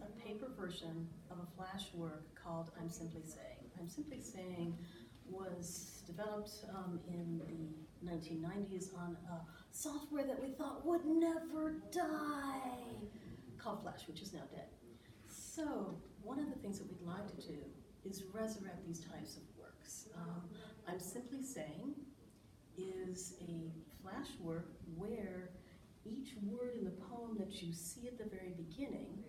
a paper version of a flash work called I'm Simply Saying. I'm Simply Saying was developed in the 1990s on a software that we thought would never die, called Flash, which is now dead. So one of the things that we'd like to do is resurrect these types of works. I'm Simply Saying is a flash work where each word in the poem that you see at the very beginning,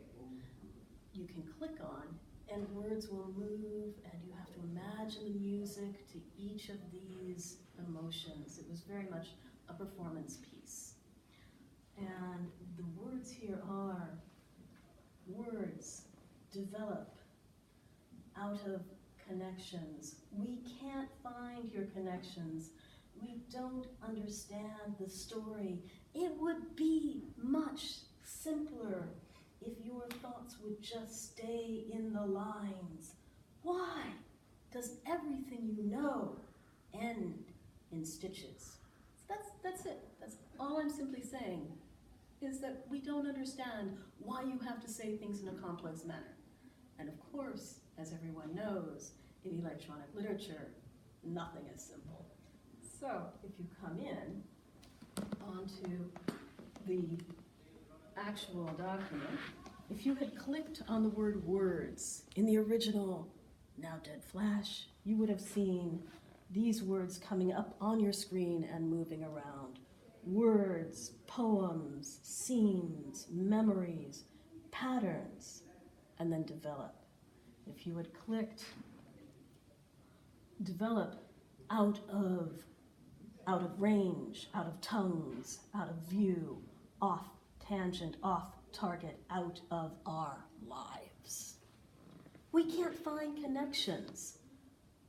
you can click on, and words will move, and you have to imagine the music to each of these emotions. It was very much a performance piece. And the words here are, words develop out of connections. We can't find your connections. We don't understand the story. It would be much simpler if your thoughts would just stay in the lines. Why does everything you know end in stitches? That's it. That's all I'm simply saying, is that we don't understand why you have to say things in a complex manner. And of course, as everyone knows, in electronic literature, nothing is simple. So if you come in onto the actual document, if you had clicked on the word words in the original now dead Flash, you would have seen these words coming up on your screen and moving around. Words, poems, scenes, memories, patterns, and then develop. If you had clicked develop out of range, out of tongues, out of view, off tangent, off target, out of our lives. We can't find connections,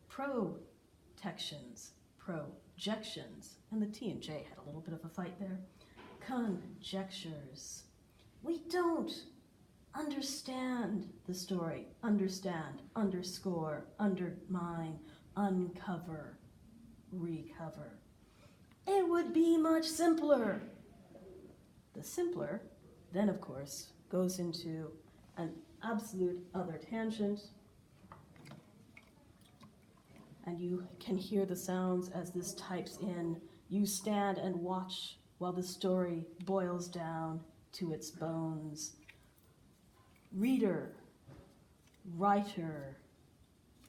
protections, projections, and the T and J had a little bit of a fight there. Conjectures. We don't understand the story. Understand, underscore, undermine, uncover, recover. It would be much simpler. The simpler then, of course, goes into an absolute other tangent, and you can hear the sounds as this types in. You stand and watch while the story boils down to its bones. Reader, writer,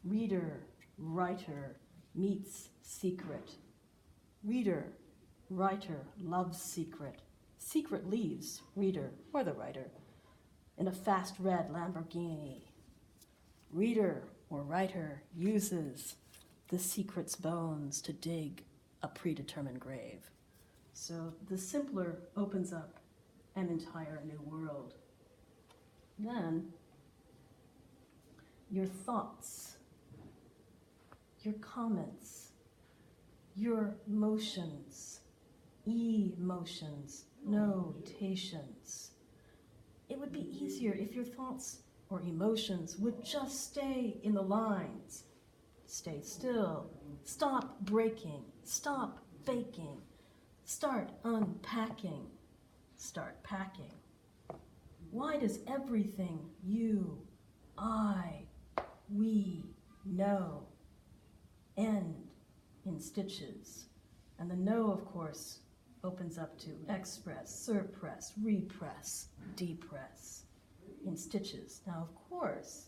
reader, writer meets secret. Reader, writer loves secret. Secret leaves reader or the writer in a fast red Lamborghini. Reader or writer uses the secret's bones to dig a predetermined grave. So the simpler opens up an entire new world. Then your thoughts, your comments, your motions, emotions, notations. It would be easier if your thoughts or emotions would just stay in the lines. Stay still. Stop breaking. Stop faking. Start unpacking. Start packing. Why does everything you, I, we know end in stitches? And the no, of course, opens up to express, suppress, repress, depress in stitches. Now, of course,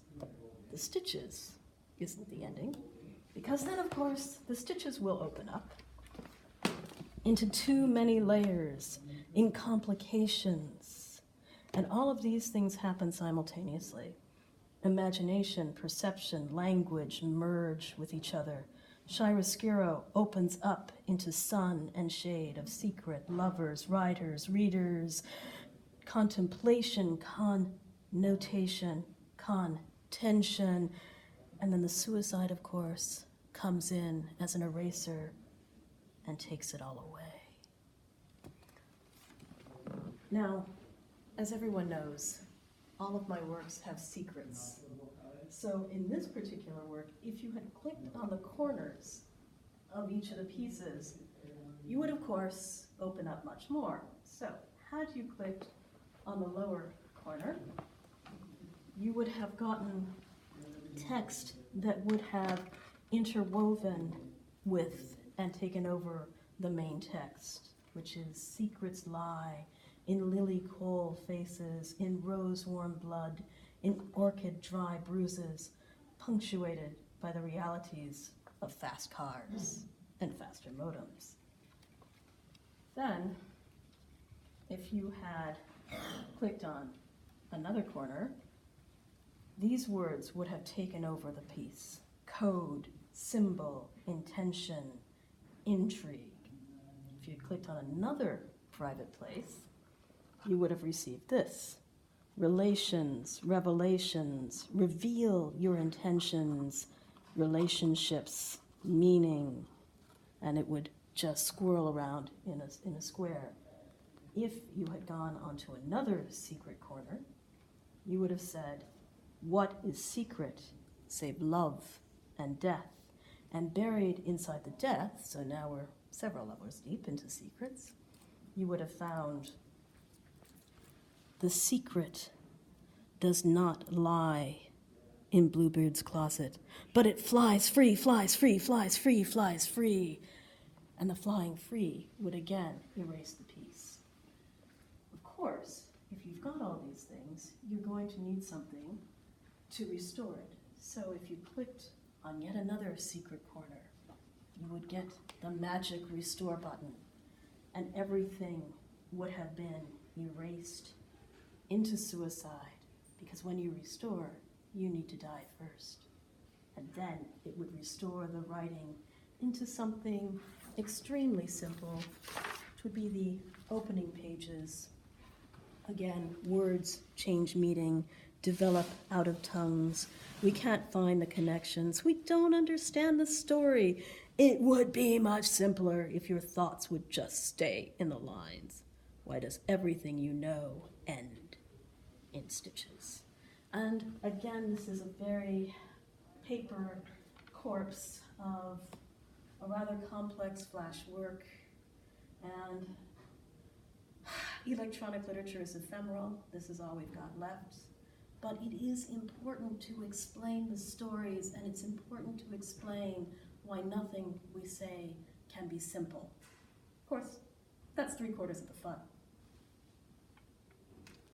the stitches isn't the ending, because then, of course, the stitches will open up into too many layers, in complications. And all of these things happen simultaneously. Imagination, perception, language merge with each other. Chiaroscuro opens up into sun and shade of secret, lovers, writers, readers, contemplation, connotation, contention, and then the suicide, of course, comes in as an eraser and takes it all away. Now, as everyone knows, all of my works have secrets. So in this particular work, if you had clicked on the corners of each of the pieces, you would, of course, open up much more. So had you clicked on the lower corner, you would have gotten text that would have interwoven with and taken over the main text, which is secrets lie in lily coal faces, in rose warm blood, in orchid dry bruises, punctuated by the realities of fast cars and faster modems. Then, if you had clicked on another corner, these words would have taken over the piece. Code, symbol, intention, intrigue. If you had clicked on another private place, you would have received this. Relations, revelations, reveal your intentions, relationships, meaning, and it would just swirl around in a square. If you had gone onto another secret corner, you would have said, what is secret save love and death? And buried inside the death, so now we're several levels deep into secrets, you would have found the secret does not lie in Bluebeard's closet, but it flies free, flies free, flies free, flies free. And the flying free would again erase the piece. Of course, if you've got all these things, you're going to need something to restore it. So if you clicked on yet another secret corner, you would get the magic restore button, and everything would have been erased into suicide, because when you restore, you need to die first. And then it would restore the writing into something extremely simple, which would be the opening pages. Again, words change meaning, develop out of tongues. We can't find the connections. We don't understand the story. It would be much simpler if your thoughts would just stay in the lines. Why does everything you know end in stitches? And again, this is a very paper corpse of a rather complex flash work, and electronic literature is ephemeral. This is all we've got left. But it is important to explain the stories, and it's important to explain why nothing we say can be simple. Of course, that's 3/4 of the fun.